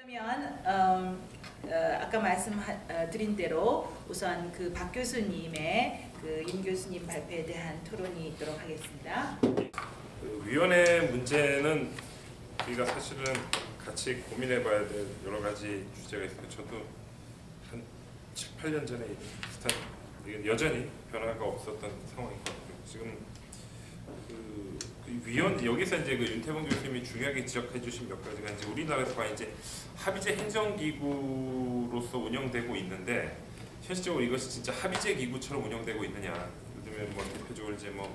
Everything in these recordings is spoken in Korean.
그러면 아까 말씀드린 대로 우선 그 박 교수님의 그 임 교수님 발표에 대한 토론이 있도록 하겠습니다. 그 위원회 문제는 우리가 사실은 같이 고민해봐야 될 여러 가지 주제가 있어요. 저도 한 7, 8년 전에 비슷한 여전히 변화가 없었던 상황이거든요. 지금 그 위원 여기서 이제 그 윤태봉 교수님이 중요하게 지적해주신 몇 가지가 이제 우리나라에서 이제 합의제 행정기구로서 운영되고 있는데 현실적으로 이것이 진짜 합의제 기구처럼 운영되고 있느냐? 예를 들면 뭐 대표적으로 이제 뭐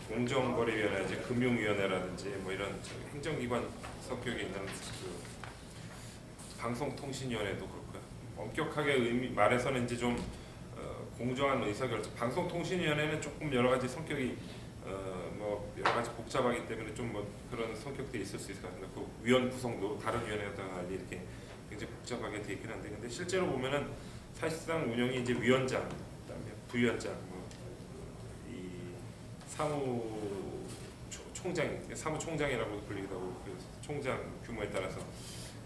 공정거래위원회, 이제 금융위원회라든지 뭐 이런 행정기관 성격이 있는 그 방송통신위원회도 그렇고요. 엄격하게 말해서는 이제 좀 공정한 의사결정. 방송통신위원회는 조금 여러 가지 성격이 뭐 여러 가지 복잡하기 때문에 좀 뭐 그런 성격들이 있을 수 있을 것 같은데 그 위원 구성도 다른 위원회와 달리 이렇게 굉장히 복잡하게 돼 있긴 한데 근데 실제로 보면은 사실상 운영이 이제 위원장, 그다음에 부위원장, 이 사무총장이라고 불리기도 하고 그 총장 규모에 따라서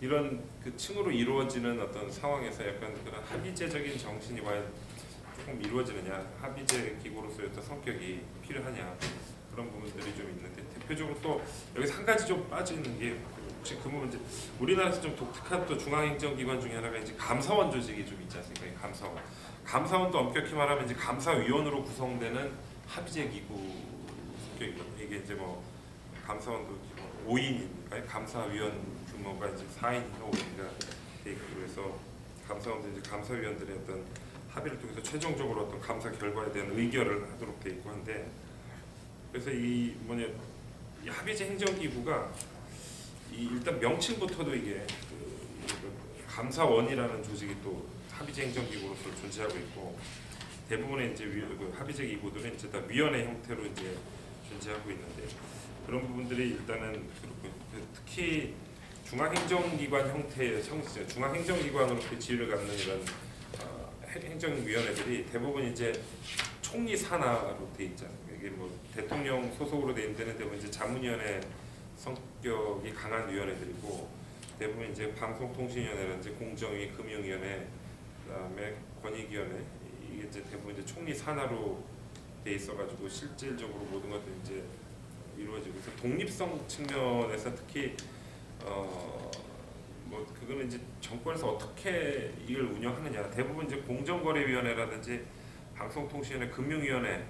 이런 그 층으로 이루어지는 어떤 상황에서 약간 그런 합의제적인 정신이 과연 조금 이루어지느냐, 합의제 기구로서의 어떤 성격이 필요하냐 그런 부분들이 좀 있는데 대표적으로 또 여기서 한 가지 좀 빠지는 게 혹시 그 부분 이제 우리나라에서 좀 독특한 또 중앙행정기관 중에 하나가 이제 감사원 조직이 좀 있지 않습니까? 감사원도 엄격히 말하면 이제 감사위원으로 구성되는 합의제 기구 성격이거든요. 이게 이제 뭐 감사원도 5인이니까 감사위원 규모가 이제 4인이나 5인이가 돼 있고 그래서 감사원도 이제 감사위원들의 어떤 합의를 통해서 최종적으로 어떤 감사 결과에 대한 의결을 하도록 돼 있고 한데 그래서 이 합의제 행정기구가 일단 명칭부터도 이게 그 감사원이라는 조직이 또 합의제 행정기구로서 존재하고 있고 대부분의 이제 그 합의제 기구들은 이제 다 위원회 형태로 이제 존재하고 있는데 그런 부분들이 일단은 그렇고 특히 중앙행정기관 형태의 중앙행정기관으로 지위를 갖는 이런 행정위원회들이 대부분 이제 총리 산하로 돼 있잖아요. 이게 뭐 대통령 소속으로 돼 있는 데는 대부분 이제 자문위원회 성격이 강한 위원회들이고 대부분 이제 방송통신위원회라든지 공정위, 금융위원회, 그다음에 권익위원회 이게 이제 대부분 이제 총리 산하로 돼 있어가지고 실질적으로 모든 것들이 이제 이루어지고 그래서 독립성 측면에서 특히 뭐 그거는 이제 정권에서 어떻게 이걸 운영하느냐 대부분 이제 공정거래위원회라든지 방송통신위원회, 금융위원회는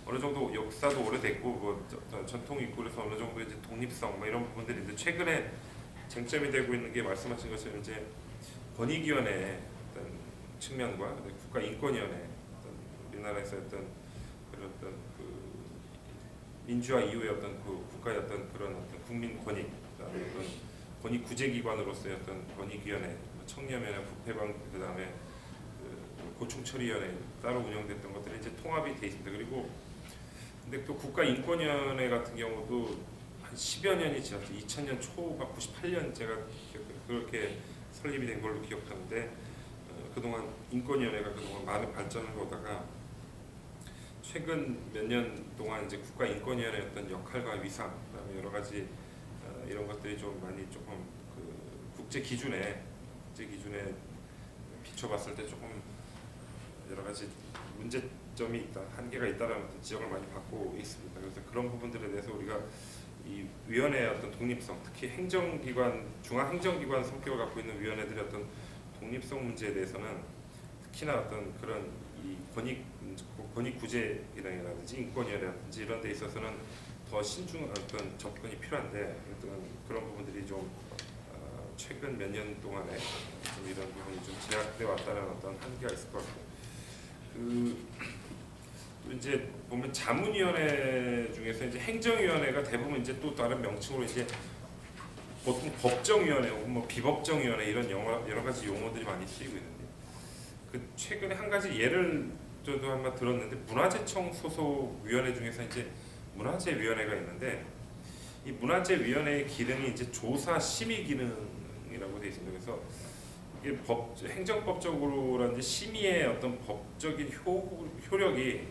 어느 정도 역사도 오래됐고 뭐 전통이 있고 그래서 어느 정도 이제 독립성 뭐 이런 부분들인데 최근에 쟁점이 되고 있는 게 말씀하신 것처럼 이제 권익위원회 어떤 측면과 국가인권위원회 어떤 우리나라에서 어떤 그런 어떤 그 민주화 이후의 어떤 그 국가의 어떤 그런 어떤 국민 권익 그다음에 그런 권익 구제기관으로서의 어떤 권익위원회, 청렴위원회, 부패방 그다음에 고충처리위원회 따로 운영됐던 것들이 이제 통합이 돼 있습니다. 그리고 근데 또 국가인권위원회 같은 경우도 한 10여 년이 지났죠. 2000년 초가 98년 제가 그렇게 설립이 된 걸로 기억하는데 그동안 인권위원회가 그동안 많은 발전을 보다가 최근 몇 년 동안 이제 국가인권위원회의 어떤 역할과 위상 그다음에 여러 가지 이런 것들이 좀 많이 조금 그 국제 기준에 비춰봤을 때 조금 여러 가지 문제점이 있다, 한계가 있다라는 지적을 많이 받고 있습니다. 그래서 그런 부분들에 대해서 우리가 이 위원회의 어떤 독립성, 특히 행정기관, 중앙행정기관 성격을 갖고 있는 위원회들의 어떤 독립성 문제에 대해서는 특히나 어떤 그런 이 권익 구제기능이라든지 인권위라든지 이런 데 있어서는 더 신중한 어떤 접근이 필요한데 그런 부분들이 좀 최근 몇 년 동안에 좀 이런 부분이 좀 제약돼 왔다는 어떤 한계가 있을 것 같고 또 이제 보면 자문위원회 중에서 이제 행정위원회가 대부분 이제 또 다른 명칭으로 이제 보통 법정위원회 혹은 뭐 비법정위원회 이런 여러 가지 용어들이 많이 쓰이고 있는데 그 최근에 한 가지 예를 저도 한번 들었는데 문화재청 소속 위원회 중에서 이제 문화재위원회가 있는데 이 문화재위원회의 기능이 이제 조사 심의 기능이라고 되어 있습니다. 그래서 이게 행정법적으로라든지 심의의 어떤 법적인 효력이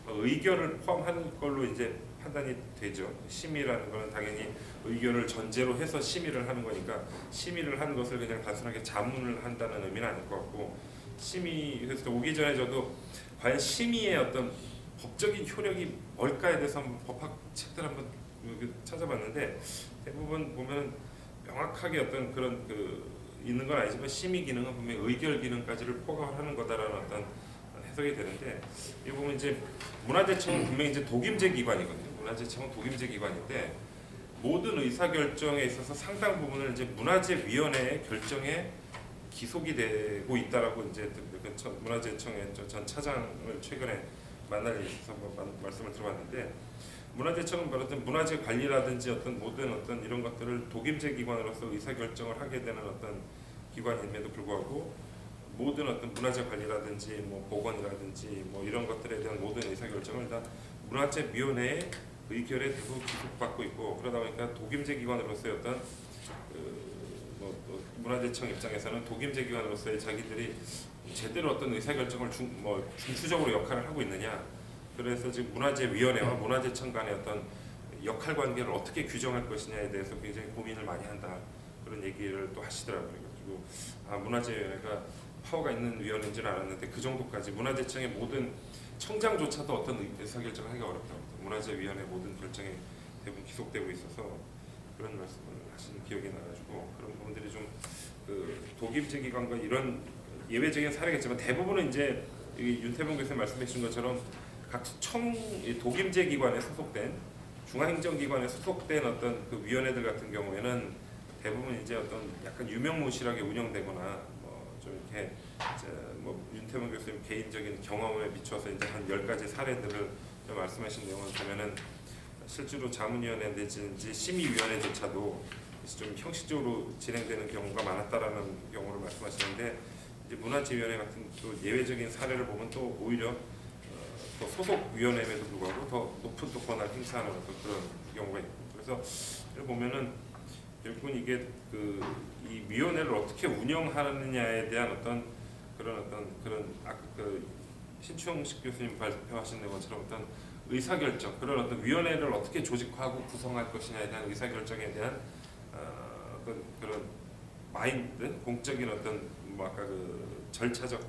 의결을 포함한 걸로 이제 판단이 되죠. 심의라는 거는 당연히 의견을 전제로 해서 심의를 하는 거니까 심의를 하는 것을 그냥 단순하게 자문을 한다는 의미는 아닐 것 같고 심의에서 오기 전에 저도 과연 심의의 어떤 법적인 효력이 뭘까에 대해서 한번 법학 책들 한번 찾아봤는데 대부분 보면 명확하게 어떤 그런 있는 건 아니지만 심의 기능은 분명히 의결 기능까지를 포괄하는 거다라는 어떤 해석이 되는데 이 보면 이제 문화재청은 분명히 이제 독임제 기관이거든요. 문화재청은 독임제 기관인데 모든 의사결정에 있어서 상당 부분을 이제 문화재위원회의 결정에 기속이 되고 있다라고 이제 문화재청의 전 차장을 최근에 만날 일이 있어서 말씀을 들어봤는데 문화재청은 말하자면 문화재 관리라든지 어떤 모든 어떤 이런 것들을 독임제 기관으로서 의사결정을 하게 되는 어떤 기관임에도 불구하고 모든 어떤 문화재 관리라든지 뭐 보건이라든지 뭐 이런 것들에 대한 모든 의사결정을 다 문화재위원회의 의결에 대부분 기속받고 있고 그러다 보니까 독임제 기관으로서의 어떤 문화재청 입장에서는 독임제 기관으로서의 자기들이 제대로 어떤 의사결정을 중추적으로 역할을 하고 있느냐 그래서 지금 문화재위원회와 문화재청 간의 어떤 역할 관계를 어떻게 규정할 것이냐에 대해서 굉장히 고민을 많이 한다 그런 얘기를 또 하시더라고요. 그리고 문화재위원회가 파워가 있는 위원회인 줄 알았는데 그 정도까지 문화재청의 모든 청장조차도 어떤 의사결정을 하기가 어렵다고 문화재위원회 모든 결정이 대부분 기속되고 있어서 그런 말씀을 하시는 기억이 나가지고 그런 부분들이 좀 독임제 기관과 이런 예외적인 사례겠지만 대부분은 이제 윤태봉 교수님 말씀해 주신 것처럼 각 독임제 기관에 소속된 중앙행정기관에 소속된 어떤 그 위원회들 같은 경우에는 대부분 이제 어떤 약간 유명무실하게 운영되거나 좀 이렇게 윤태봉 교수님 개인적인 경험에 비춰서 이제 한 10가지 사례들을 말씀하신 내용을 보면은 실제로 자문위원회 내지 심의위원회조차도 좀 형식적으로 진행되는 경우가 많았다라는 경우를 말씀하시는데 이제 문화재위원회 같은 또 예외적인 사례를 보면 또 오히려 또 소속 위원회임에도 불구하고 더 높은 또 권한을 행사하는 어떤 그런 경우가 있고 그래서 이걸 보면은 결국은 이게 이 위원회를 어떻게 운영하느냐에 대한 어떤 그런 신충식 교수님 발표하신 것처럼 어떤 의사결정 그런 어떤 위원회를 어떻게 조직화하고 구성할 것이냐에 대한 의사결정에 대한 어떤 그런 마인드 공적인 어떤 아까 절차적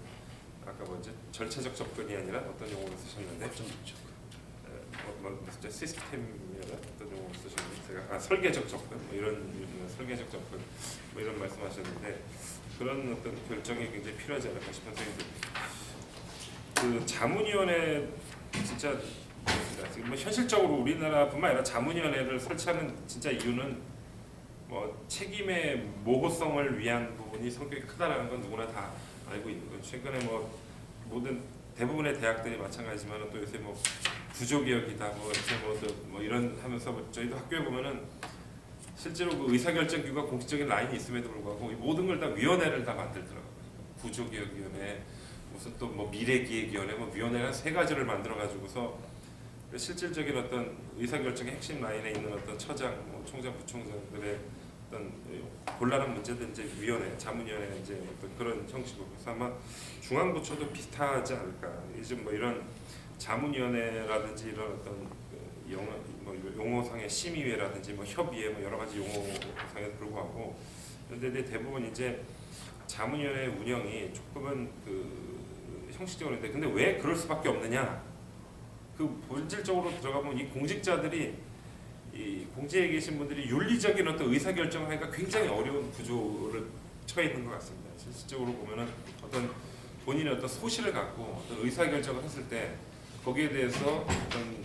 절차적 접근이 아니라 어떤 용어를 쓰셨는데 시스템이라 어떤 용어를 쓰셨는데 제가 설계적 접근 이런 설계적 접근 이런 말씀하셨는데 그런 어떤 결정이 굉장히 필요하지 않을까 싶은 생각이 듭니다. 자문위원회 진짜 지금 현실적으로 우리나라뿐만 아니라 자문위원회를 설치하는 진짜 이유는 책임의 모호성을 위한 부분이 성격이 크다라는 건 누구나 다 알고 있는 거예요. 최근에 모든 대부분의 대학들이 마찬가지지만 또 요새 구조개혁이다 이렇게 이런 하면서 저희도 학교에 보면은 실제로 그 의사결정기구가 공식적인 라인이 있음에도 불구하고 모든 걸 다 위원회를 다 만들더라고요. 구조개혁위원회 무슨 또 미래기획위원회 위원회 한 3가지를 만들어 가지고서 실질적인 어떤 의사결정의 핵심 라인에 있는 어떤 처장, 총장, 부총장들의 어떤 곤란한 문제들 이제 위원회, 자문위원회 이제 어떤 그런 형식으로 그래서 아마 중앙부처도 비슷하지 않을까. 이제 이런 자문위원회라든지 이런 어떤 용어상의 심의회라든지 협의회 여러 가지 용어상에도 불구하고 그런데 대부분 이제 자문위원회 운영이 조금은 형식적으로 근데 왜 그럴 수밖에 없느냐? 본질적으로 들어가면 이 공직자들이 이 공직에 계신 분들이 윤리적인 어떤 의사결정을 하기가 굉장히 어려운 구조를 처해 있는 것 같습니다. 실질적으로 보면은 어떤 본인의 어떤 소신을 갖고 어떤 의사결정을 했을 때 거기에 대해서 어떤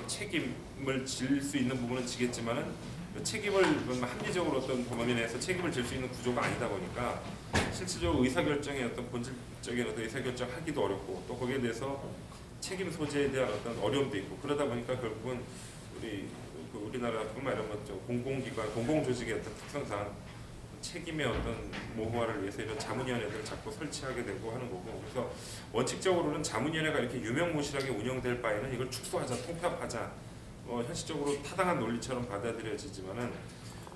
책임을 질 수 있는 부분은 지겠지만은 책임을 합리적으로 어떤 범위 내에서 책임을 질 수 있는 구조가 아니다 보니까 실질적으로 의사결정의 어떤 본질적인 어떤 의사결정 하기도 어렵고 또 거기에 대해서 책임 소재에 대한 어떤 어려움도 있고 그러다 보니까 결국은 우리나라뿐만 아니라 공공기관, 공공조직의 어떤 특성상 책임의 어떤 모호화를 위해서 이런 자문위원회들을 자꾸 설치하게 되고 하는 거고 그래서 원칙적으로는 자문위원회가 이렇게 유명무실하게 운영될 바에는 이걸 축소하자, 통폐합하자 현실적으로 타당한 논리처럼 받아들여지지만은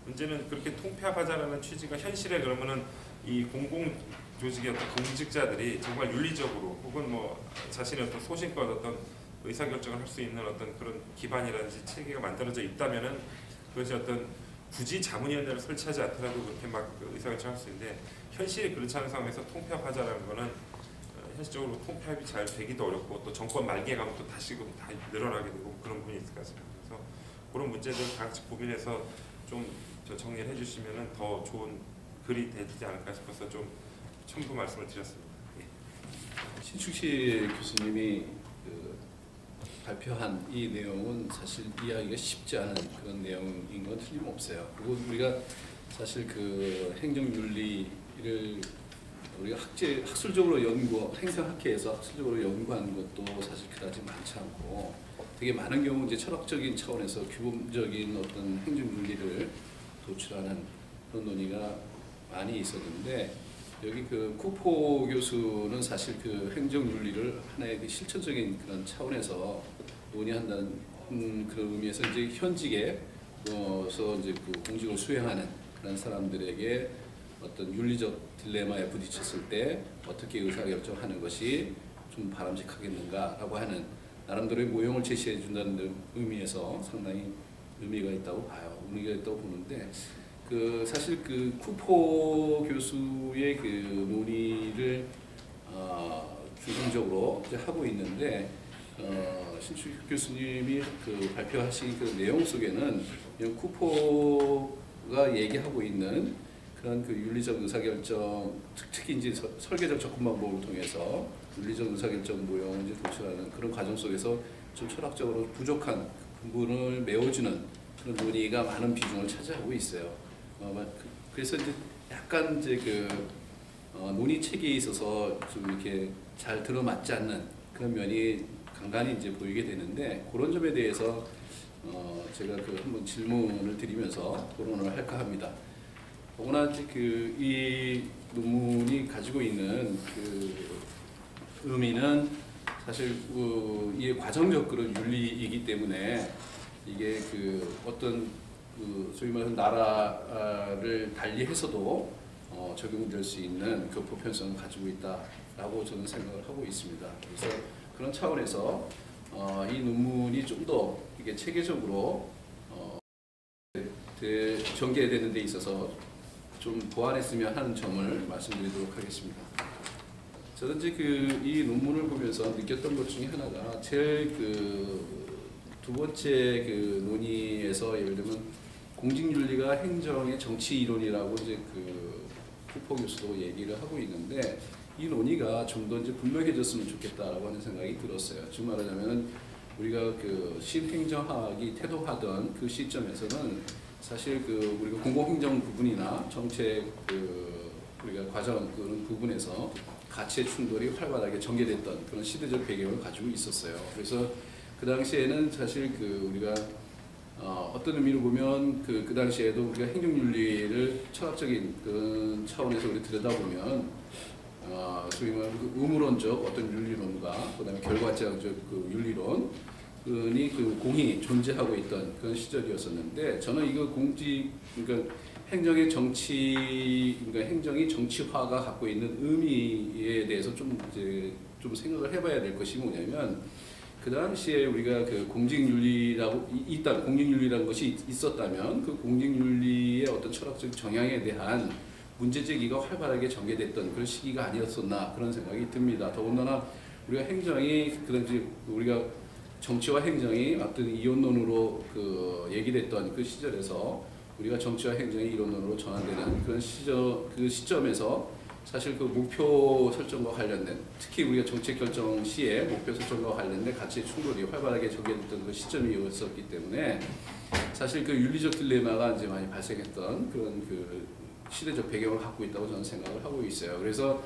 문제는 그렇게 통폐합하자라는 취지가 현실에 그러면은 이 공공조직의 어떤 공직자들이 정말 윤리적으로 혹은 자신의 어떤 소신껏 어떤 의사결정을 할 수 있는 어떤 그런 기반이라든지 체계가 만들어져 있다면은 그것이 어떤 굳이 자문위원회를 설치하지 않더라도 그렇게 막 의사결정할 수 있는데 현실이 그렇지 않은 상황에서 통폐합하자라는 거는 현실적으로 통폐합이 잘 되기도 어렵고 또 정권 말기에 가면 또 다시금 다 늘어나게 되고 그런 부분이 있을 것 같습니다. 그래서 그런 문제들 다 같이 고민해서 좀 정리를 해주시면은 더 좋은 글이 되지 않을까 싶어서 좀 첨부 말씀을 드렸습니다. 신축식 교수님이 발표한 이 내용은 사실 이해하기가 쉽지 않은 그런 내용인 건 틀림없어요. 그리고 우리가 사실 그 행정윤리를 우리가 학술적으로 행정학회에서 학술적으로 연구하는 것도 사실 그다지 많지 않고 되게 많은 경우 이제 철학적인 차원에서 규범적인 어떤 행정윤리를 도출하는 그런 논의가 많이 있었는데 여기 그 쿠포 교수는 사실 그 행정윤리를 하나의 그 실천적인 그런 차원에서 논의한다는 그런 의미에서 이제 현직에서 이제 그 공직을 수행하는 그런 사람들에게 어떤 윤리적 딜레마에 부딪혔을 때 어떻게 의사결정하는 것이 좀 바람직하겠는가라고 하는 나름대로의 모형을 제시해 준다는 의미에서 상당히 의미가 있다고 봐요. 의미가 있다고 보는데 그 사실 그 쿠포 교수의 그 논의를 중심적으로 이제 하고 있는데 신축 교수님이 그 발표하신 그 내용 속에는 쿠포가 얘기하고 있는 그런 그 윤리적 의사결정 특히 이제 설계적 접근 방법을 통해서 윤리적 의사결정 모형을 이제 도출하는 그런 과정 속에서 좀 철학적으로 부족한 부분을 메워주는 그런 논의가 많은 비중을 차지하고 있어요. 그래서 이제 약간 이제 그 논의 체계에 있어서 좀 이렇게 잘 들어맞지 않는 그런 면이 간간히 이제 보이게 되는데 그런 점에 대해서 제가 그 한번 질문을 드리면서 토론을 할까 합니다. 더구나 그 이 논문이 가지고 있는 그 의미는 사실 이 과정적 그런 윤리이기 때문에 이게 그 어떤 그 소위 말하는 나라를 달리해서도 적용될 수 있는 그 보편성을 가지고 있다라고 저는 생각을 하고 있습니다. 그래서 그런 차원에서 이 논문이 좀 더 이게 체계적으로 전개되는 데 있어서 좀 보완했으면 하는 점을 말씀드리도록 하겠습니다. 저는 이제 그 이 논문을 보면서 느꼈던 것 중에 하나가 제일 그 두 번째 그 논의에서 예를 들면 공직윤리가 행정의 정치 이론이라고 이제 그 쿠포 교수도 얘기를 하고 있는데 이 논의가 좀 더 이제 분명해졌으면 좋겠다라고 하는 생각이 들었어요. 즉 말하자면 우리가 그 신행정학이 태동하던 그 시점에서는 사실 그 우리가 공공행정 부분이나 정책 그 우리가 과정 그런 부분에서 가치의 충돌이 활발하게 전개됐던 그런 시대적 배경을 가지고 있었어요. 그래서 그 당시에는 사실 그 우리가 어떤 의미로 보면 그 당시에도 우리가 행정윤리를 철학적인 그 차원에서 우리 들여다보면 소위 말하는 그 의무론적 어떤 윤리론과 그다음에 결과적 그 윤리론이 그 공히 존재하고 있던 그런 시절이었었는데 저는 이거 그러니까 행정의 그러니까 행정이 정치화가 갖고 있는 의미에 대해서 좀 이제 좀 생각을 해봐야 될 것이 뭐냐면. 그 당시에 우리가 그 공직윤리라고 공직윤리라는 것이 있었다면 그 공직윤리의 어떤 철학적 정향에 대한 문제 제기가 활발하게 전개됐던 그런 시기가 아니었었나 그런 생각이 듭니다. 더군다나 우리가 행정이 그런지 우리가 정치와 행정이 어떤 이원론으로 그 얘기됐던 그 시절에서 우리가 정치와 행정이 이론론으로 전환되는 그런 시점에서 사실 그 목표 설정과 관련된 특히 우리가 정책 결정 시에 목표 설정과 관련된 가치의 충돌이 활발하게 전개됐던 그 시점이었었기 때문에 사실 그 윤리적 딜레마가 이제 많이 발생했던 그런 그 시대적 배경을 갖고 있다고 저는 생각을 하고 있어요. 그래서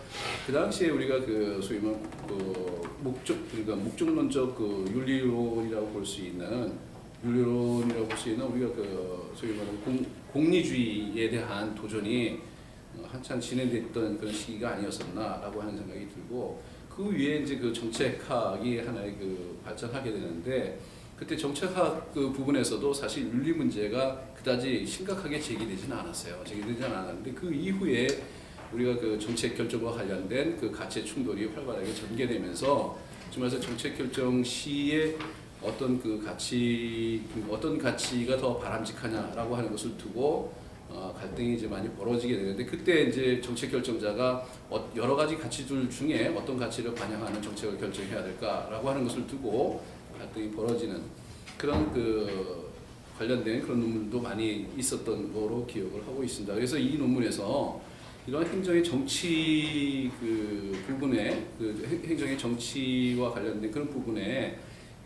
그 당시에 우리가 그 소위 말하는 그 그러니까 목적론적 그 윤리론이라고 볼 수 있는 우리가 그 소위 말하는 공리주의에 대한 도전이 한참 진행됐던 그런 시기가 아니었었나라고 하는 생각이 들고 그 위에 이제 그 정책학이 하나의 그 발전하게 되는데 그때 정책학 그 부분에서도 사실 윤리 문제가 그다지 심각하게 제기되지는 않았어요. 제기되지는 않았는데 그 이후에 우리가 그 정책 결정과 관련된 그 가치의 충돌이 활발하게 전개되면서 말해서 정책 결정 시에 어떤 어떤 가치가 더 바람직하냐라고 하는 것을 두고 갈등이 이제 많이 벌어지게 되는데, 그때 이제 정책 결정자가 여러 가지 가치들 중에 어떤 가치를 반영하는 정책을 결정해야 될까라고 하는 것을 두고 갈등이 벌어지는 그런 관련된 그런 논문도 많이 있었던 거로 기억을 하고 있습니다. 그래서 이 논문에서 이런 행정의 정치 부분에 행정의 정치와 관련된 그런 부분에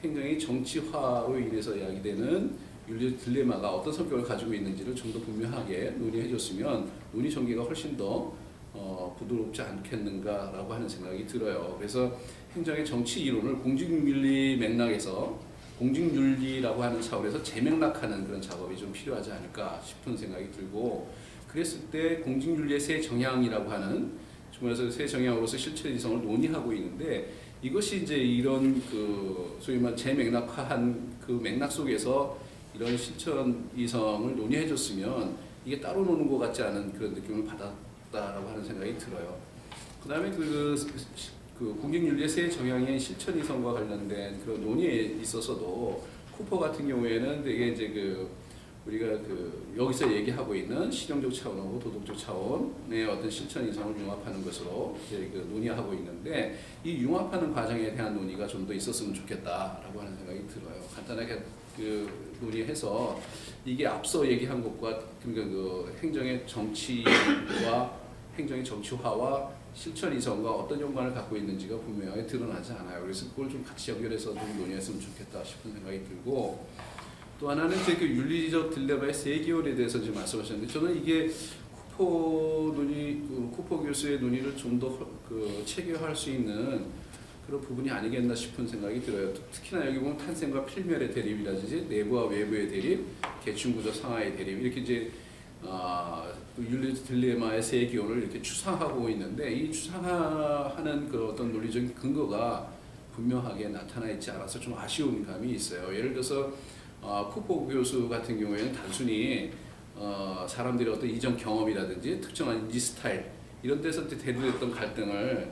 행정의 정치화로 인해서 야기되는 윤리적 딜레마가 어떤 성격을 가지고 있는지를 좀 더 분명하게 논의해줬으면 논의 전개가 훨씬 더 부드럽지 않겠는가라고 하는 생각이 들어요. 그래서 행정의 정치 이론을 공직윤리 맥락에서 공직윤리라고 하는 차원에서 재맥락하는 그런 작업이 좀 필요하지 않을까 싶은 생각이 들고, 그랬을 때 공직윤리의 세 정향이라고 하는 정말에서 세 정향으로서 실천 이성을 논의하고 있는데, 이것이 이제 이런 소위 말 재맥락화한 그 맥락 속에서 이런 실천 이성을 논의해줬으면 이게 따로 노는 것 같지 않은 그런 느낌을 받았다라고 하는 생각이 들어요. 그 다음에 공직윤리의 세 정향의 실천 이성과 관련된 그런 논의에 있어서도 쿠퍼 같은 경우에는 되게 이제 우리가 여기서 얘기하고 있는 실용적 차원하고 도덕적 차원의 어떤 실천 이성을 융합하는 것으로 이제 논의하고 있는데, 이 융합하는 과정에 대한 논의가 좀 더 있었으면 좋겠다라고 하는 생각이 들어요. 간단하게 논의해서 이게 앞서 얘기한 것과 그러니까 행정의 정치와 행정의 정치화와 실천 이성과 어떤 연관을 갖고 있는지가 분명하게 드러나지 않아요. 그래서 그걸 좀 같이 연결해서 좀 논의했으면 좋겠다 싶은 생각이 들고, 또 하나는 이제 윤리적 딜레마의 세 기원에 대해서 지금 말씀하셨는데, 저는 이게 쿠퍼 교수의 논의를 좀 더 체계화할 수 있는 그런 부분이 아니겠나 싶은 생각이 들어요. 특히나 여기 보면 탄생과 필멸의 대립이라든지 내부와 외부의 대립, 계층구조 상하의 대립, 이렇게 이제 윤리적 딜레마의 세 기원을 이렇게 추상하고 있는데, 이 추상화하는 그 어떤 논리적인 근거가 분명하게 나타나 있지 않아서 좀 아쉬운 감이 있어요. 예를 들어서 쿠퍼 교수 같은 경우에는 단순히 사람들의 어떤 이전 경험이라든지 특정한 인지 스타일 이런 데서 대두됐던 갈등을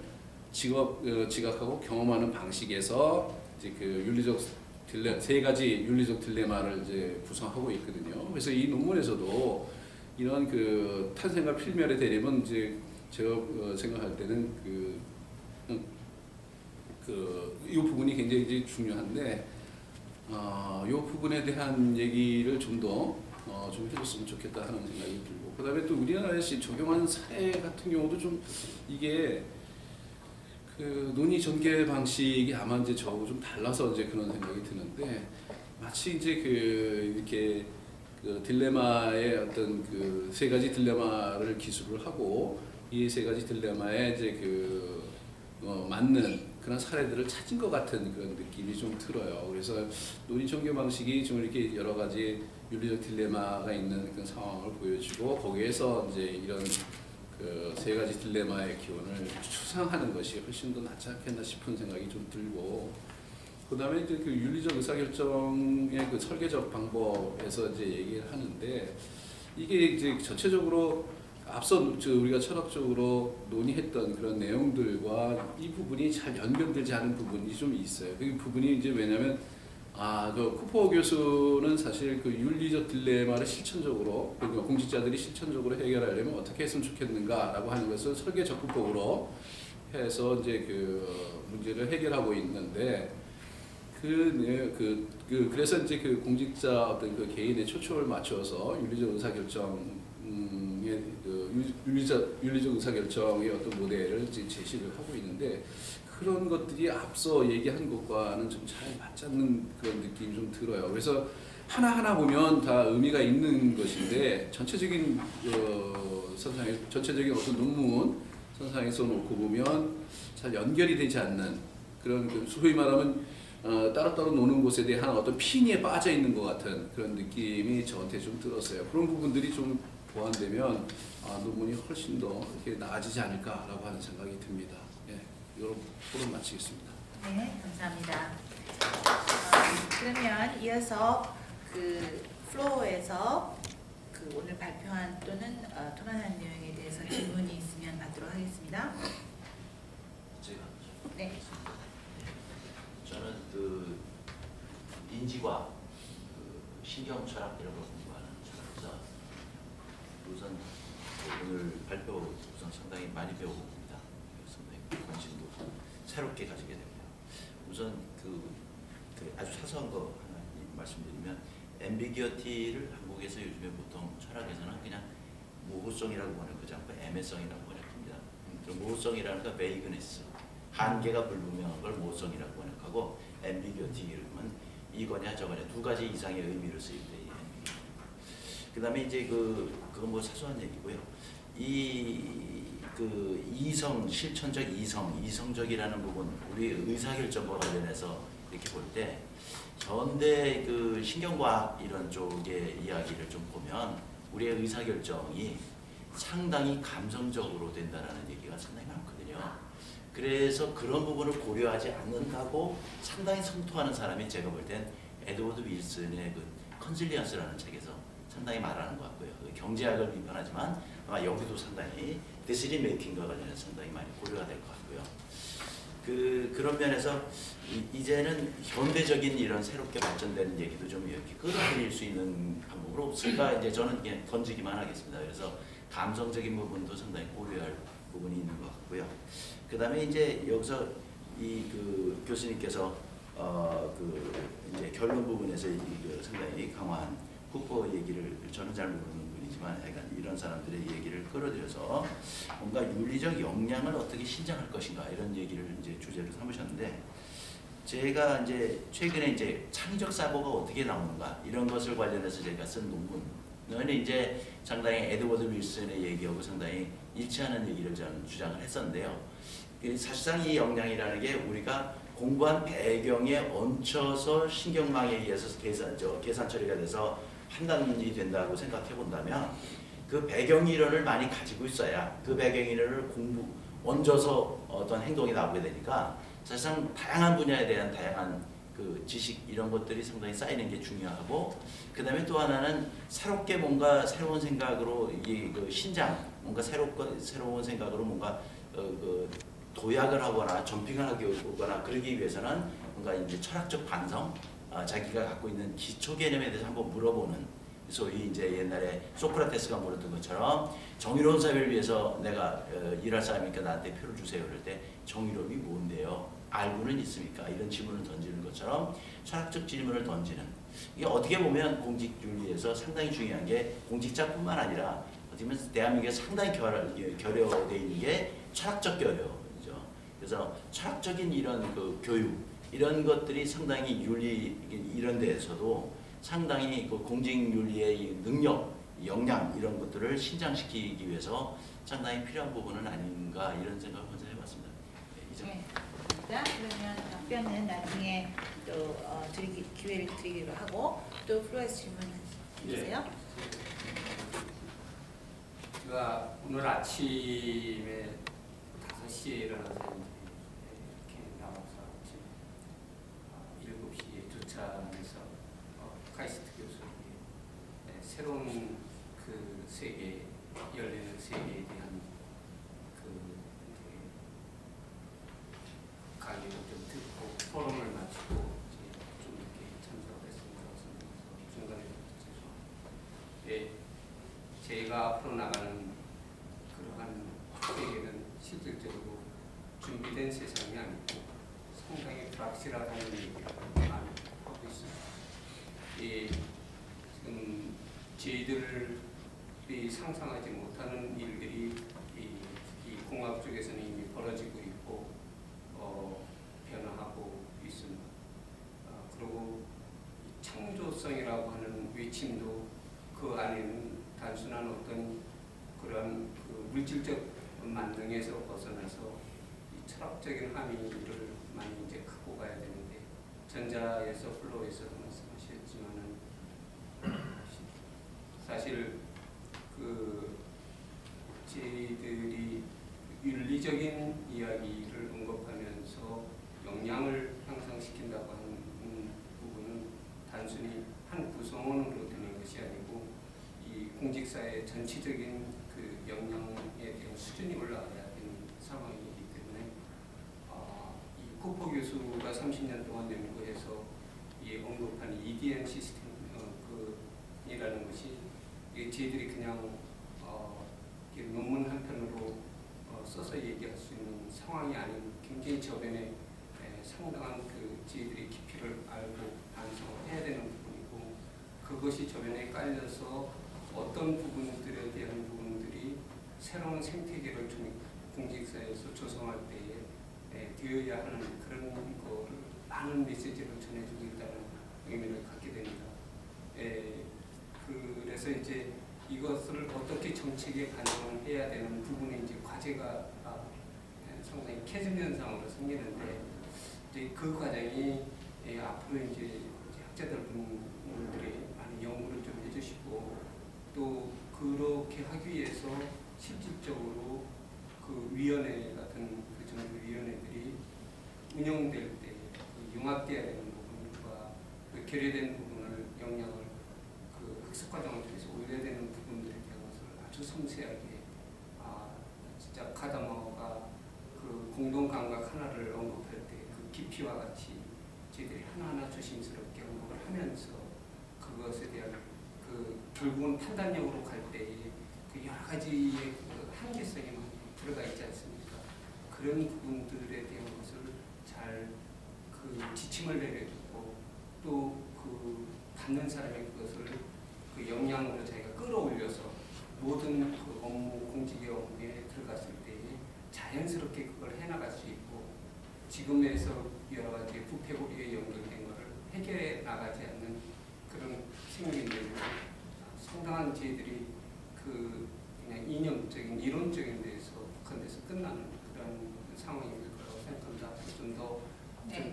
지각하고 경험하는 방식에서 이제 세 가지 윤리적 딜레마를 이제 구성하고 있거든요. 그래서 이 논문에서도 이런 탄생과 필멸의 대립은 이제 제가 생각할 때는 이 부분이 굉장히 이제 중요한데, 이 부분에 대한 얘기를 좀 해줬으면 좋겠다 하는 생각이 들고, 그 다음에 또 우리나라에서 적용하는 사례 같은 경우도 좀 이게 논의 전개 방식이 아마 이제 저하고 좀 달라서 이제 그런 생각이 드는데, 마치 이제 이렇게 딜레마의 어떤 세 가지 딜레마를 기술을 하고 이 세 가지 딜레마에 이제 맞는 그런 사례들을 찾은 것 같은 그런 느낌이 좀 들어요. 그래서 논의 전개 방식이 좀 이렇게 여러 가지 윤리적 딜레마가 있는 그런 상황을 보여주고, 거기에서 이제 이런 세 가지 딜레마의 기원을 추상하는 것이 훨씬 더 낫지 않겠나 싶은 생각이 좀 들고, 그 다음에 이제 윤리적 의사결정의 설계적 방법에서 이제 얘기를 하는데, 이게 이제 전체적으로 앞서 우리가 철학적으로 논의했던 그런 내용들과 이 부분이 잘 연결되지 않은 부분이 좀 있어요. 그 부분이 이제 왜냐면 쿠퍼 교수는 사실 윤리적 딜레마를 실천적으로, 그러니까 공직자들이 실천적으로 해결하려면 어떻게 했으면 좋겠는가라고 하는 것을 설계 접근법으로 해서 이제 문제를 해결하고 있는데, 그래서 이제 공직자 어떤 개인의 초점을 맞춰서 윤리적 의사결정의 윤리적 의사결정의 어떤 모델을 이제 제시를 하고 있는데, 그런 것들이 앞서 얘기한 것과는 좀 잘 맞지 않는 그런 느낌이 좀 들어요. 그래서 하나하나 보면 다 의미가 있는 것인데, 전체적인 전체적인 어떤 논문 선상에서 놓고 보면 잘 연결이 되지 않는 그런 소위 말하면 따로따로 노는 곳에 대한 어떤 핀이 빠져 있는 것 같은 그런 느낌이 저한테 좀 들었어요. 그런 부분들이 좀 보완되면 논문이 훨씬 더 이렇게 나아지지 않을까라고 하는 생각이 듭니다. 예, 이런 토론 마치겠습니다. 네, 감사합니다. 그러면 이어서 플로어에서 오늘 발표한 또는 토론한 내용에 대해서 질문이 있으면 받도록 하겠습니다. 제가 네. 그 인지과 그 신경 철학 이런 걸 공부하는 철학자 우선 오늘 발표 우선 상당히 많이 배워봅니다. 상당히 관심도 새롭게 가지게 됩니다. 우선 그 아주 사소한 거 하나 말씀드리면 앰비기어티를 한국에서 요즘에 보통 철학에서는 그냥 모호성이라고 번역하지 않고 애매성이라고 번역합니다. 모호성이라는 건 베이그네스, 한계가 불분명한 걸 모호성이라고 번역하고 앰비기어티 이러면 이거냐 저거냐 두 가지 이상의 의미를 쓰일 때 그 다음에 이제 그건 뭐 사소한 얘기고요. 그 이성, 실천적 이성적이라는 부분, 우리 의사결정과 관련해서 이렇게 볼 때 현대 그 신경과학 이런 쪽의 이야기를 좀 보면 우리의 의사결정이 상당히 감성적으로 된다는 얘기가 상당히 많거든요. 그래서 그런 부분을 고려하지 않는다고 상당히 성토하는 사람이 제가 볼 땐 에드워드 윌슨의 그 컨실리언스라는 책에서 상당히 말하는 것 같고요. 경제학을 비판하지만 아마 여기도 상당히 디시전 메이킹과 관련해서 상당히 많이 고려가 될 것 같고요. 그런 면에서 이제는 현대적인 이런 새롭게 발전되는 얘기도 좀 이렇게 끌어들일 수 있는 방법으로 없을까 이제 저는 그냥 던지기만 하겠습니다. 그래서 감성적인 부분도 상당히 고려할 부분이 있는 것 같고요. 그 다음에 이제 여기서 그 교수님께서 이제 결론 부분에서 상당히 강화한 후보 얘기를 저는 잘 모르는 분이지만 약간 이런 사람들의 얘기를 끌어들여서 뭔가 윤리적 역량을 어떻게 신장할 것인가 이런 얘기를 이제 주제로 삼으셨는데 제가 이제 최근에 이제 창의적 사고가 어떻게 나오는가 이런 것을 관련해서 제가 쓴 논문은 이제 상당히 에드워드 윌슨의 얘기하고 상당히 일치하는 얘기를 저는 주장을 했었는데요. 사실상 이 역량이라는 게 우리가 공부한 배경에 얹혀서 신경망에 의해서 계산 처리가 돼서 판단이 된다고 생각해 본다면 그 배경 이론을 많이 가지고 있어야 그 배경 이론을 얹어서 어떤 행동이 나오게 되니까 사실상 다양한 분야에 대한 다양한 그 지식 이런 것들이 상당히 쌓이는 게 중요하고 그 다음에 또 하나는 새롭게 뭔가 새로운 생각으로 그 신장 뭔가 새로운 생각으로 뭔가 도약을 하거나 점핑을 하거나 그러기 위해서는 뭔가 이제 철학적 반성 자기가 갖고 있는 기초 개념에 대해서 한번 물어보는 소위 이제 옛날에 소크라테스가 물었던 것처럼 정의로운 사회를 위해서 내가 일할 사람이니까 나한테 표를 주세요. 그럴 때 정의로움이 뭔데요? 알고는 있습니까? 이런 질문을 던지는 것처럼 철학적 질문을 던지는 이게 어떻게 보면 공직윤리에서 상당히 중요한 게 공직자뿐만 아니라 어떻게 보면 대한민국에 상당히 결여되어 있는 게 철학적 결여죠. 그래서 철학적인 이런 그 교육 이런 것들이 상당히 윤리 이런 데에서도 상당히 그 공직윤리의 능력, 역량 이런 것들을 신장시키기 위해서 상당히 필요한 부분은 아닌가 이런 생각을 먼저 해봤습니다. 네, 그러면 답변은 나중에 또 기회를 드리기로 하고 또 플로에서 질문 주세요. 제가 오늘 아침에 5시에 일어나서 이렇게 나와서 7시에 도착해서 카이스트 교수님이 새로운 그 세계, 열리는 세계에 대한 그 강의를 좀 듣고 포럼을 마치고 좀 이렇게 참석을 했습니다. 중간에 죄송합니다. 제가 앞으로 나가는 그러한 세계는 실질적으로 준비된 세상이 아니고 상당히 불확실하다는 얘기를 많이 하고 있습니다. 지금 저희들이 상상하지 못하는 일들이 이 공학 쪽에서는 이미 벌어지고 있고 변화하고 있습니다. 그리고 창조성이라고 하는 외침도 그 안에는 단순한 어떤 그런 그 물질적 만능에서 벗어나서 이 철학적인 함의를 많이 이제 갖고 가야 되는데 전자에서 플로에서도 말씀하셨지만은 사실 그 저희들이 윤리적인 이야기를 언급하면서 역량을 향상시킨다고 하는 부분은 단순히 한 구성원으로 되는 것이 아니고 이 공직사의 전체적인 그 역량에 대한 수준이 올라가야 되는 상황이기 때문에 이 쿠퍼 교수가 30년 동안 연구해서 이 언급한 EDM 시스템 이라는 것이 저희들이 그냥 논문 한 편으로 써서 얘기할 수 있는 상황이 아닌 굉장히 저변에 상당한 저희들이 깊이를 알고 반성을 해야 되는 부분이고, 그것이 저변에 깔려서 어떤 부분들에 대한 부분들이 새로운 생태계를 공직사회에서 조성할 때에 되어야 하는 그런 거를 많은 메시지를 전해주고 있다는 의미를 갖게 됩니다. 그래서 이제 이것을 어떻게 정책에 반영해야 되는 부분이 이제 과제가 상당히 캐즘 현상으로 생기는데, 이제 그 과정이 앞으로 이제 학자들 분들이 많은 연구를 좀 해주시고, 또 그렇게 하기 위해서 실질적으로 그 위원회 같은 그 정부위원회들이 운영될 때 융합돼야 되는 부분과 결여된 부분을 역량을 학습 과정을 통해서 올려야 되는 부분들에 대한 것을 아주 섬세하게 진짜 카다마가 그 공동 감각 하나를 언급할 때 그 깊이와 같이 저희들이 하나하나 조심스럽게 언급을 하면서 그것에 대한 결국은 판단력으로 갈 때에 여러 가지의 한계성이 많이 들어가 있지 않습니까? 그런 부분들에 대한 것을 잘 지침을 내려주고, 또 받는 사람이 그것을 역량으로 자기가 끌어올려서 모든 업무, 공직의 업무에 들어갔을 때 자연스럽게 그걸 해나갈 수 있고, 지금에서 여러 가지 부패고리에 연결된 것을 해결해 나가지 않는 그런 생각인데, 상당한 저희들이 그냥 이념적인, 이론적인 데에서 북한에서 끝나는 그런 상황이 될 거라고 생각합니다. 좀 더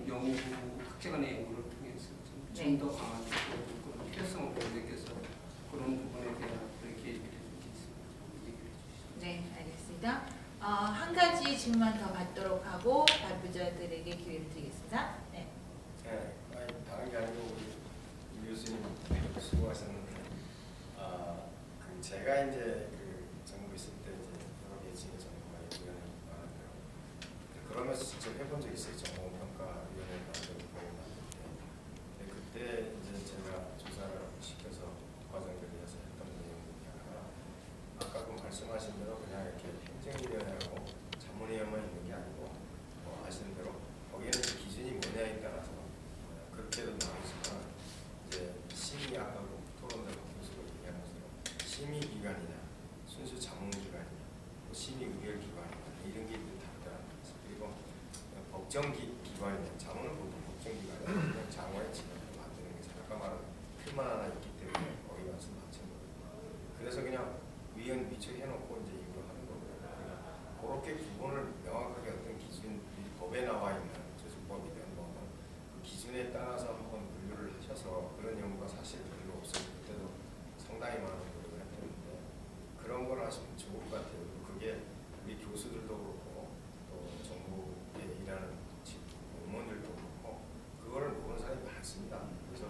연구, 학자 간의 연구를 통해서 좀 더 강한 그런 필요성을 느껴서 그런 부분에 대한 그렇게 얘기를 해주시죠. 네, 알겠습니다. 한 가지 질문만 더 받도록 하고 발표자들에게 기회를 드리겠습니다. 네. 네, 다른 게 아니고 우리 교수님 수고하셨는데, 제가 이제 정부 있을 때 이제 여러 계층의 정부가 위원회 많은데요. 그러면서 직접 해본 적 있어요. 정보평가위원회 만들고 근데 그때 이제 제가 조사를 시켜서 과정들이어서 했던 내용 중에 하나가, 아까 말씀하신 대로 그냥 이렇게 행정위원회하고 자문위원회만 있는 게 아니고, 아시는 대로 거기에는 기준이 뭐냐에 따라서 그렇게도 나오지만, 이제 심의, 아까 토론대 교수가 얘기한 것처럼 심의기관이냐, 순수 자문기관이냐, 심의의결기관이냐, 이런 게 다르다는 거죠. 그리고 법정기관이냐, 자문은 보통 법정기관이냐, 장관의 직원을 만드는 게 아까 말한 틀만 하나 있기 때문에 거기 가서 맞춘 거예요. 그래서 그냥 위원 위촉해놓고 이제 이걸 하는 거고요. 그렇게 구분을 명확하게 어떤 기준, 법에 나와 있는 조직법이든 그 기준에 따라서 한번 분류를 하셔서, 그런 연구가 사실 별로 없을 때도 상당히 많은 노력을 했는데, 그런 걸 하시면 좋을 것 같아요. 그게 우리 교수들도 그렇고 또 정부에 일하는 공무원들도 그렇고 그거를 모르는 사람이 많습니다. 그래서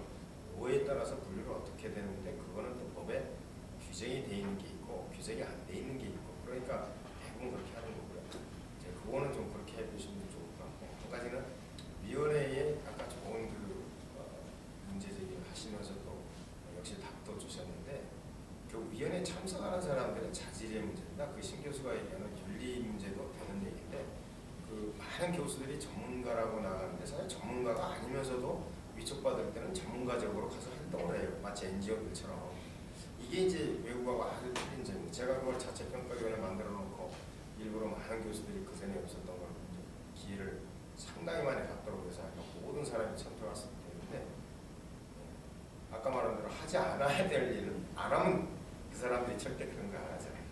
뭐에 따라서 분류를 어떻게 되는데, 그거는 또 법에 규정이 돼 있는 게 있고 규정이 안 돼 있는 게 있고, 그러니까 대부분 그렇게 하는 거고요. 이제 그거는 좀 그렇게 해보시면 좋을 것 같고, 한 가지는 위원회에 아까 좋은 문제 제기를 하시면서도 역시 답도 주셨는데, 그 위원회 참석하는 사람들의 자질의 문제입니다. 신 교수가 얘기하는 윤리 문제도 되는 얘기인데, 많은 교수들이 전문가라고 나가는데 사실 전문가가 아니면서도 위촉받을 때는 전문가적으로 가서 활동을 해요. 마치 NGO들처럼. 이게 이제 외국하고 아주 틀린 점입니다. 제가 그걸 자체평가위원회 만들어 놓고 일부러 많은 교수들이 그 전에 없었던 걸 기회를 상당히 많이 갖도록 해서 모든 사람이 참석할 수 있는데, 아까 말한 대로 하지 않아야 될 일은 안 하면 그 사람들이 절대 그런 거 안 하잖아요.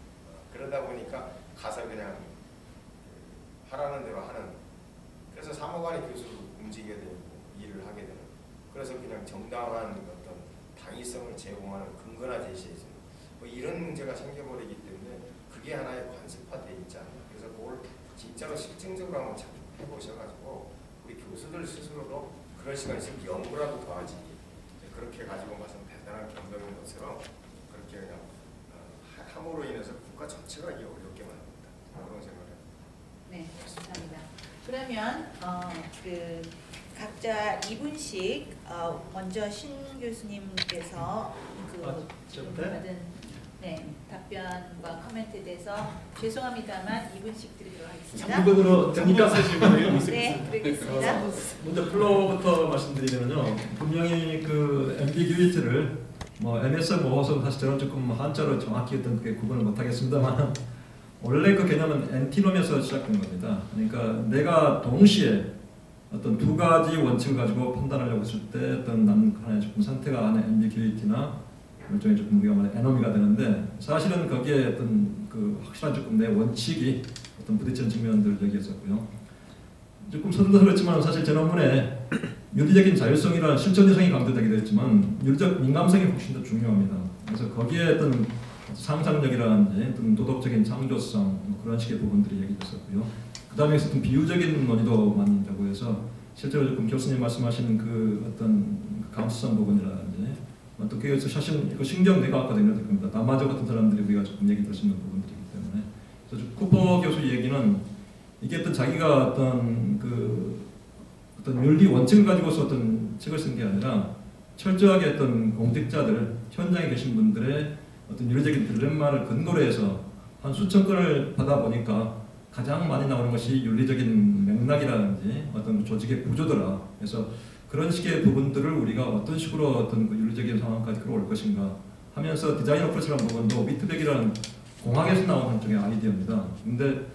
그러다 보니까 가서 그냥 하라는 대로 하는, 그래서 사무관이 교수를 움직여야 되고 일을 하게 되는, 그래서 그냥 정당한 어떤 당위성을 제공하는 근거나 제시해주는 이런 문제가 생겨버리기 때문에 그게 하나의 관습화되어 있지 않나. 그래서 그걸 진짜로 실증적으로 한번 해보셔가지고 우리 교수들 스스로도 그런 시간이 있으면 연구라도 더 하지, 그렇게 가지고 가서 대단한 경험인 것처럼 그렇게 그냥 함으로 인해서 국가 전체가 이게 어렵게 만듭니다. 그런 생각을 해요. 네, 감사합니다. 그러면 그 각자 2분씩 먼저 신 교수님께서 저부터? 받은 답변과 코멘트에 대해서 죄송합니다만 2분씩 드리도록 하겠습니다. 3분으로 됩니까? 네, 드리겠습니다. 먼저 플로우부터 말씀드리면요. 분명히 그 ambiguity를 MS 모호성 사실 저는 조금 한자로 정확히 어떤 그게 구분을 못하겠습니다만 원래 그 개념은 엔티놈에서 시작된 겁니다. 그러니까 내가 동시에 어떤 두 가지 원칙을 가지고 판단하려고 했을 때 어떤 하나의 조금 상태가 안에 ambiguity나 일종의 조금 우리가 말해 에너미가 되는데 사실은 거기에 어떤 그 확실한 조금 내 원칙이 어떤 부딪히는 측면들을 얘기했었고요. 조금 서둘러서 그렇지만 사실 제 논문에 윤리적인 자율성이라는 실천성이 강조되기도 했지만 윤리적 민감성이 훨씬 더 중요합니다. 그래서 거기에 어떤 상상력이라든지 어떤 도덕적인 창조성 그런 식의 부분들이 얘기됐었고요. 그 다음에 어떤 비유적인 논의도 많이 있다고 해서 실제로 조금 교수님 말씀하시는 그 어떤 감수성 부분이라든지 또 그래서 사실 그 신경내과학과도 있는 겁니다. 남마저 같은 사람들이 우리가 조금 얘기 들으시는 부분들이기 때문에 그래서 쿠퍼 교수 얘기는 이게 어떤 자기가 어떤 윤리 원칙을 가지고서 어떤 책을 쓴 게 아니라 철저하게 어떤 공직자들 현장에 계신 분들의 어떤 윤리적인 딜레마를 근거로 해서 한 수천 건을 받아 보니까 가장 많이 나오는 것이 윤리적인 맥락이라든지 어떤 조직의 구조더라. 그래서 그런 식의 부분들을 우리가 어떤 식으로 어떤 그 윤리적인 상황까지 끌어올 것인가 하면서 디자인 어프로치라는 부분도 위트백이라는 공학에서 나온 한쪽의 아이디어입니다. 근데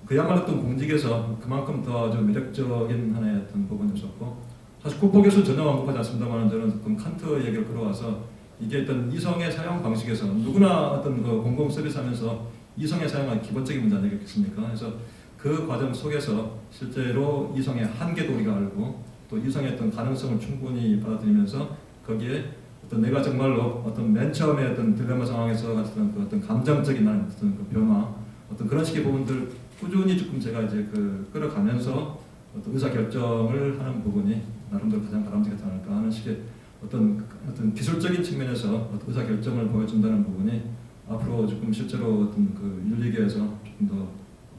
그야말로 어떤 공직에서 그만큼 더 좀 매력적인 하나의 어떤 부분이었었고 사실 쿠퍼 교수 전혀 언급하지 않습니다만 저는 그 칸트 얘기를 끌어와서 이게 어떤 이성의 사용 방식에서 누구나 어떤 그 공공 서비스 하면서 이성의 사용은 기본적인 문제 아니겠습니까? 그래서 그 과정 속에서 실제로 이성의 한계도 우리가 알고 또 이성의 어떤 가능성을 충분히 받아들이면서 거기에 어떤 내가 정말로 어떤 맨 처음에 어떤 딜레마 상황에서 같은 그 어떤 감정적인 어떤 그 변화 어떤 그런 식의 부분들 꾸준히 조금 제가 이제 그 끌어가면서 어떤 의사 결정을 하는 부분이 나름대로 가장 바람직하지 않을까 하는 식의 어떤 기술적인 측면에서 어떤 의사 결정을 보여준다는 부분이 앞으로 조금 실제로 어떤 그 윤리계에서 조금 더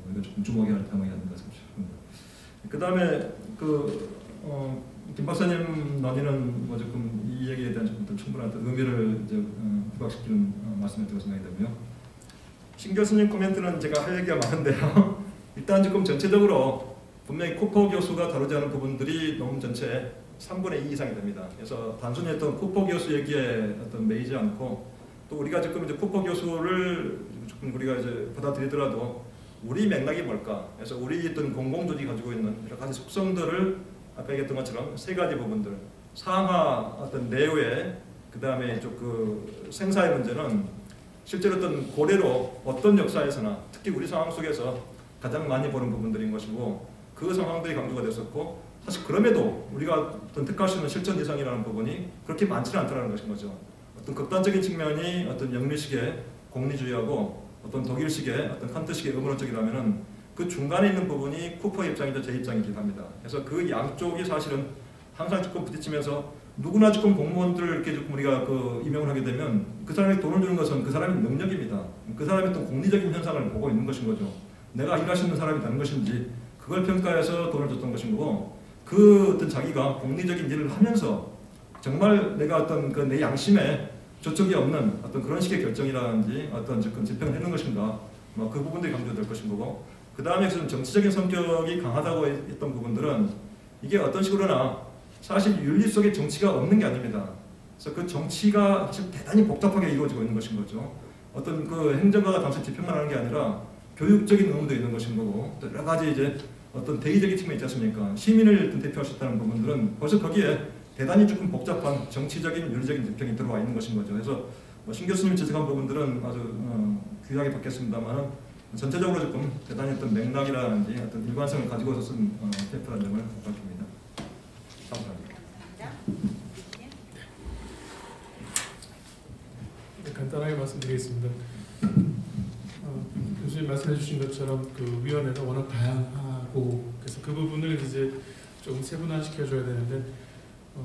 우리가 조금 주목해야 할 대목이 아닌가 싶습니다. 그 다음에 김 박사님 논의는 뭐 조금 이 얘기에 대한 조금 더 충분한 의미를 이제 부각시키는 말씀이었다고 생각이 되고요. 신 교수님 코멘트는 제가 할 얘기가 많은데요. 일단 조금 전체적으로 분명히 쿠퍼 교수가 다루지 않은 부분들이 논문 전체의 3분의 2 이상이 됩니다. 그래서 단순히 어떤 쿠퍼 교수 얘기에 어떤 매이지 않고 또 우리가 지금 이제 쿠퍼 교수를 조금 우리가 이제 받아들이더라도 우리 맥락이 뭘까? 그래서 우리 어떤 공공조직이 가지고 있는 여러 가지 속성들을 아까 얘기했던 것처럼 세 가지 부분들 상하 어떤 내외 그 다음에 그 생사의 문제는 실제로 어떤 고래로 어떤 역사에서나 특히 우리 상황 속에서 가장 많이 보는 부분들인 것이고 그 상황들이 강조가 됐었고 사실 그럼에도 우리가 어떤 택할 수 있는 실천 이상이라는 부분이 그렇게 많지는 않다는 것인 거죠. 어떤 극단적인 측면이 어떤 영미식의 공리주의하고 어떤 독일식의 어떤 칸트식의 의문론적이라면은 그 중간에 있는 부분이 쿠퍼의 입장이자 제 입장이기도 합니다. 그래서 그 양쪽이 사실은 항상 조금 부딪히면서 누구나 조금 공무원들 이렇게 조금 우리가 그 임명을 하게 되면 그 사람이 돈을 주는 것은 그 사람의 능력입니다. 그 사람의 또 공리적인 현상을 보고 있는 것인 거죠. 내가 일할 수 있는 사람이 되는 것인지 그걸 평가해서 돈을 줬던 것인 거고 그 어떤 자기가 공리적인 일을 하면서 정말 내가 어떤 그 내 양심에 저쪽이 없는 어떤 그런 식의 결정이라든지 어떤 집행을 해놓은 것인가 뭐 그 부분들이 강조될 것인 거고 그 다음에 좀 정치적인 성격이 강하다고 했던 부분들은 이게 어떤 식으로나 사실 윤리 속에 정치가 없는 게 아닙니다. 그래서 그 정치가 사실 대단히 복잡하게 이루어지고 있는 것인 거죠. 어떤 그 행정가가 단순히 집행만 하는 게 아니라 교육적인 의무도 있는 것인 거고 또 여러 가지 이제 어떤 대의적인 측면이 있지 않습니까? 시민을 대표할 수 있다는 부분들은 벌써 거기에 대단히 조금 복잡한 정치적인 윤리적인 집행이 들어와 있는 것인 거죠. 그래서 신 교수님이 지적한 부분들은 아주 귀하게 받겠습니다만 전체적으로 조금 대단히 어떤 맥락이라든지 어떤 일관성을 가지고서 쓴 페이퍼라는 점을 밝힙니다. 감사합니다. 네, 간단하게 말씀드리겠습니다. 교수님 말씀해 주신 것처럼 그 위원회가 워낙 다양하고 그래서 그 부분을 이제 좀 세분화시켜 줘야 되는데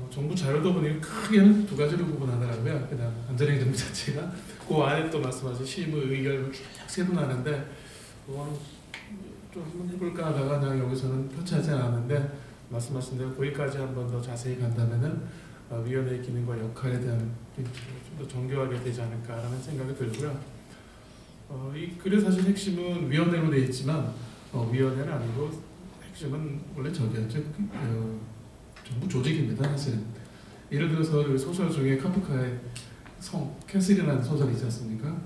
정부 자료도 보니까 크게는 두 가지로 구분하더라고요. 그냥 안전행정부 자체가 그 안에 또 말씀하신 실무 의결을 쭉 세분하는데 그거는 좀 한번 해볼까 하다가 그냥 여기서는 표치하지 않았는데 말씀하신 대로 거기까지 한 번 더 자세히 간다면은 위원회의 기능과 역할에 대한 좀 더 정교하게 되지 않을까라는 생각이 들고요. 이 글의 사실 핵심은 위원회로 되어 있지만 위원회는 아니고 핵심은 원래 저기였죠. 정부 조직입니다. 사실은. 예를 들어서 그 소설 중에 카프카의 성, 캐슬이라는 소설이 있지 않습니까?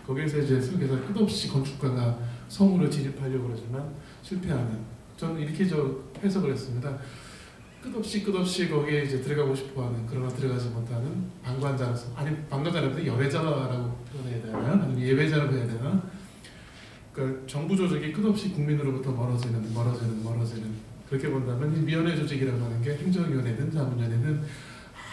거기에서 이제 설계사 끝없이 건축가가 성으로 진입하려고 그러지만 실패하는, 저는 이렇게 해석을 했습니다. 끝없이 거기에 이제 들어가고 싶어하는, 그러나 들어가지 못하는 방관자로서, 아니 방관자라도 열애자라고 표현해야 되나, 아니면 예배자라고 해야 되나? 그러니까 정부 조직이 끝없이 국민으로부터 멀어지는 그렇게 본다면 이 위원회 조직이라고 하는 게 행정위원회든 자문위원회든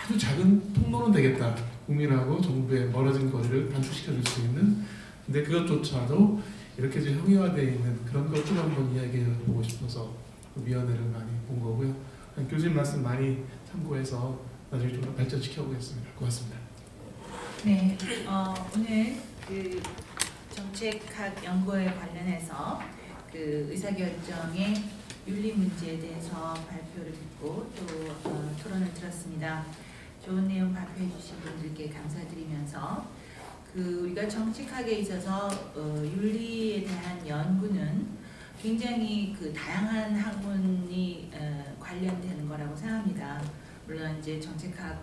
아주 작은 통로는 되겠다. 국민하고 정부의 멀어진 거리를 단축시켜 줄 수 있는. 근데 그것조차도 이렇게 이제 형이화되어 있는 그런 것들을 한번 이야기해 보고 싶어서 위원회를 많이 본 거고요. 교수님 말씀 많이 참고해서 나중에 좀 더 발전시켜 보겠습니다. 고맙습니다. 네, 오늘 그 정책학 연구에 관련해서 그 의사결정의 윤리 문제에 대해서 발표를 듣고 또 토론을 들었습니다. 좋은 내용 발표해 주신 분들께 감사드리면서 그 우리가 정책학에 있어서 윤리에 대한 연구는 굉장히 그 다양한 학문이 관련되는 거라고 생각합니다. 물론 이제 정책학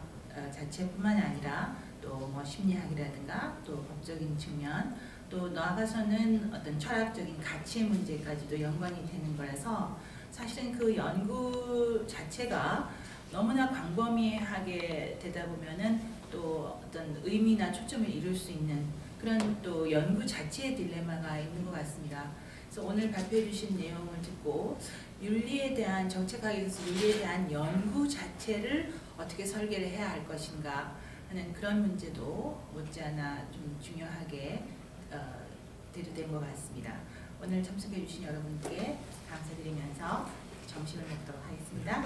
자체뿐만 아니라 또 뭐 심리학이라든가 또 법적인 측면, 또 나아가서는 어떤 철학적인 가치의 문제까지도 연관이 되는 거라서 사실은 그 연구 자체가 너무나 광범위하게 되다 보면은 또 어떤 의미나 초점을 이룰 수 있는 그런 또 연구 자체의 딜레마가 있는 것 같습니다. 그래서 오늘 발표해 주신 내용을 듣고 윤리에 대한 정책학에서 윤리에 대한 연구 자체를 어떻게 설계를 해야 할 것인가 하는 그런 문제도 못지않아 좀 중요하게 대두된 것 같습니다. 오늘 참석해 주신 여러분께 감사드리면서 점심을 먹도록 하겠습니다.